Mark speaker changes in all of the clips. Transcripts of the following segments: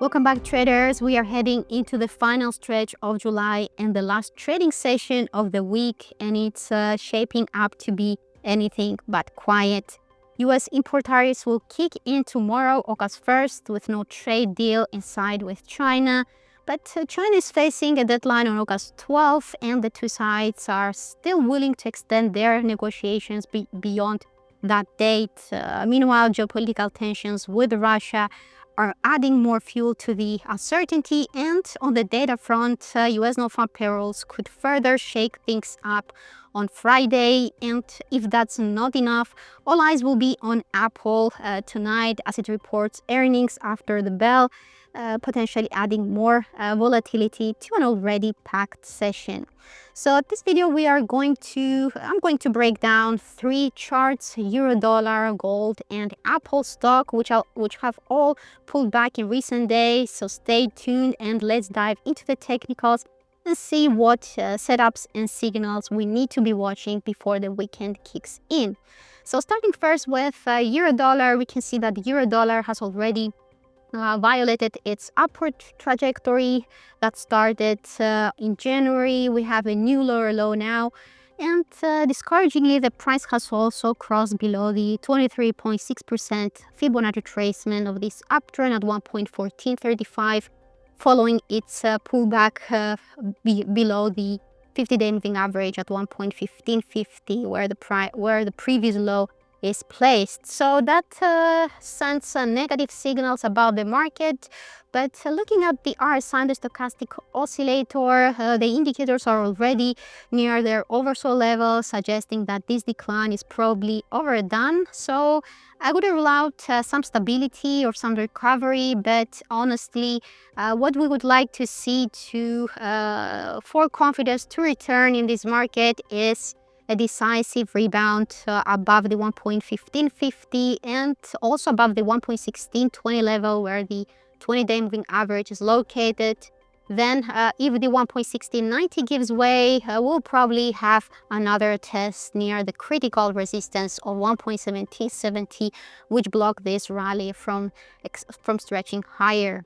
Speaker 1: Welcome back, traders. We are heading into the final stretch of July and the last trading session of the week, and it's shaping up to be anything but quiet. US import tariffs will kick in tomorrow, August 1st, with no trade deal in sight with China. But China is facing a deadline on August 12th, and the two sides are still willing to extend their negotiations beyond that date. Meanwhile, geopolitical tensions with Russia are adding more fuel to the uncertainty, and on the data front, US non-farm payrolls could further shake things up on Friday. And if that's not enough, all eyes will be on Apple tonight as it reports earnings after the bell, potentially adding more volatility to an already packed session. So this video I'm going to break down three charts: euro dollar, gold, and Apple stock, which have all pulled back in recent days. So stay tuned and let's dive into the technicals and see what setups and signals we need to be watching before the weekend kicks in. So starting first with euro dollar, we can see that the euro dollar has already violated its upward trajectory that started in January. We have a new lower low now, and discouragingly, the price has also crossed below the 23.6% Fibonacci retracement of this uptrend at 1.1435, following its pullback below the 50-day moving average at 1.1550, where the previous low is placed. So that sends negative signals about the market. But looking at the RSI, the stochastic oscillator, the indicators are already near their oversold level, suggesting that this decline is probably overdone. So I would rule out some stability or some recovery, but honestly, what we would like to see for confidence to return in this market is a decisive rebound above the 1.1550 and also above the 1.1620 level, where the 20-day moving average is located. Then if the 1.1690 gives way, we'll probably have another test near the critical resistance of 1.1770, which block this rally from stretching higher.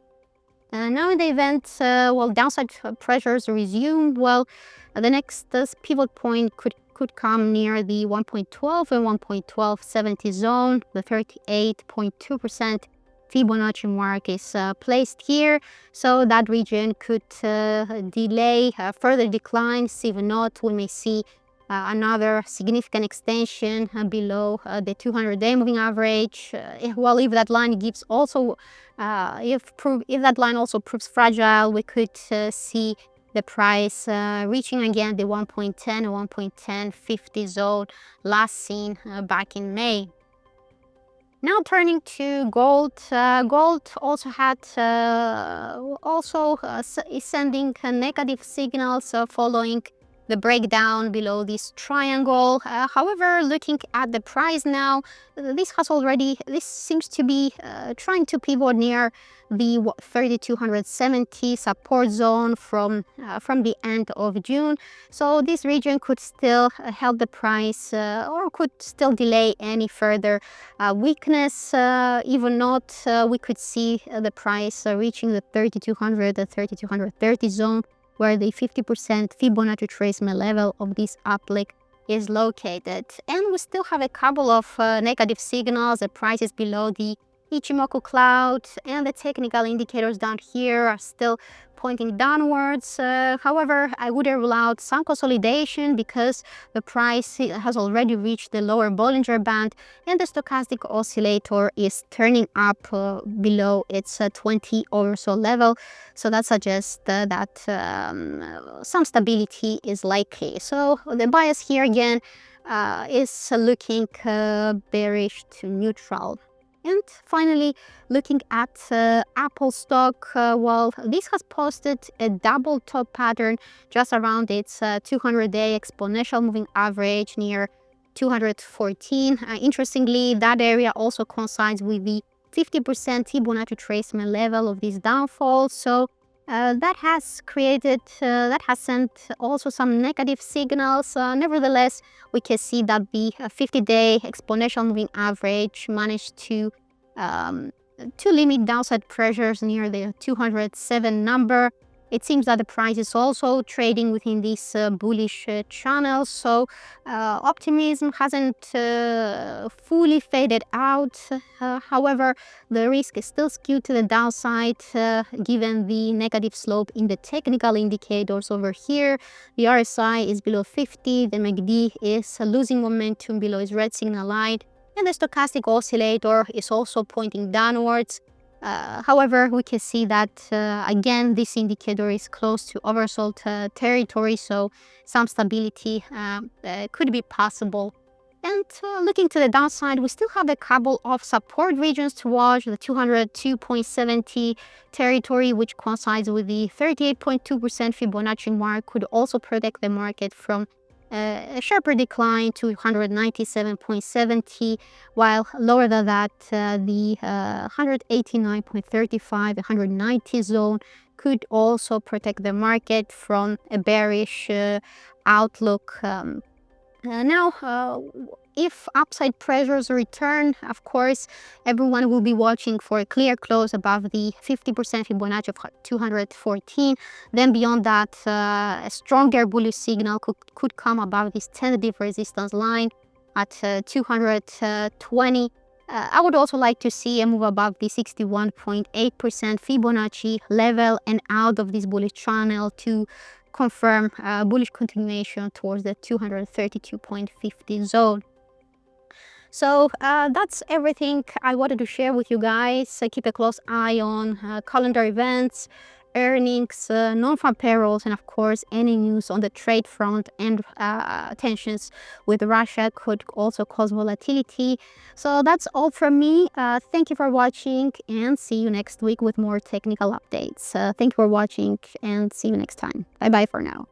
Speaker 1: Now in the event, downside pressures resume, the next pivot point could come near the 1.12 and 1.1270 zone. The 38.2% Fibonacci mark is placed here, so that region could delay further declines. If not, we may see another significant extension below the 200-day moving average. If that line gives also, if that line also proves fragile, we could see the price reaching again the 1.10 and 1.1050 zone last seen back in May. Now turning to gold, gold also had is sending negative signals following the breakdown below this triangle. However, looking at the price now, this seems to be trying to pivot near the 3270 support zone from the end of June. So this region could still help the price or could still delay any further weakness. Even not, we could see the price reaching the 3200, the 3230 zone, where the 50% Fibonacci retracement level of this uplift is located. And we still have a couple of negative signals. The price is below the Ichimoku cloud, and the technical indicators down here are still pointing downwards. However, I would rule out some consolidation because the price has already reached the lower Bollinger Band, and the stochastic oscillator is turning up below its 20 oversold level. So that suggests that some stability is likely. So the bias here again is looking bearish to neutral. And finally, looking at Apple stock, this has posted a double top pattern just around its 200-day exponential moving average near 214. Interestingly, that area also coincides with the 50% Fibonacci retracement level of this downfall. So that has sent also some negative signals. Nevertheless, we can see that the 50-day exponential moving average managed to to limit downside pressures near the 207 number. It seems that the price is also trading within this bullish channel, so optimism hasn't fully faded out. However, the risk is still skewed to the downside given the negative slope in the technical indicators over here. The RSI is below 50, the MACD is losing momentum below its red signal line, and the stochastic oscillator is also pointing downwards. However, we can see that again this indicator is close to oversold territory, so some stability could be possible. And looking to the downside, we still have a couple of support regions to watch. The 202.70 territory, which coincides with the 38.2% Fibonacci mark, could also protect the market from a sharper decline to 197.70, while lower than that, the 189.35, 190 zone could also protect the market from a bearish outlook. Now, if upside pressures return, of course, everyone will be watching for a clear close above the 50% Fibonacci of 214. Then beyond that, a stronger bullish signal could come above this tentative resistance line at 220. I would also like to see a move above the 61.8% Fibonacci level and out of this bullish channel to confirm bullish continuation towards the 232.50 zone. So that's everything I wanted to share with you guys. Keep a close eye on calendar events, earnings, non-farm payrolls, and of course any news on the trade front, and tensions with Russia could also cause volatility. So that's all from me. Thank you for watching, and see you next week with more technical updates. Thank you for watching, and see you next time. Bye bye for now.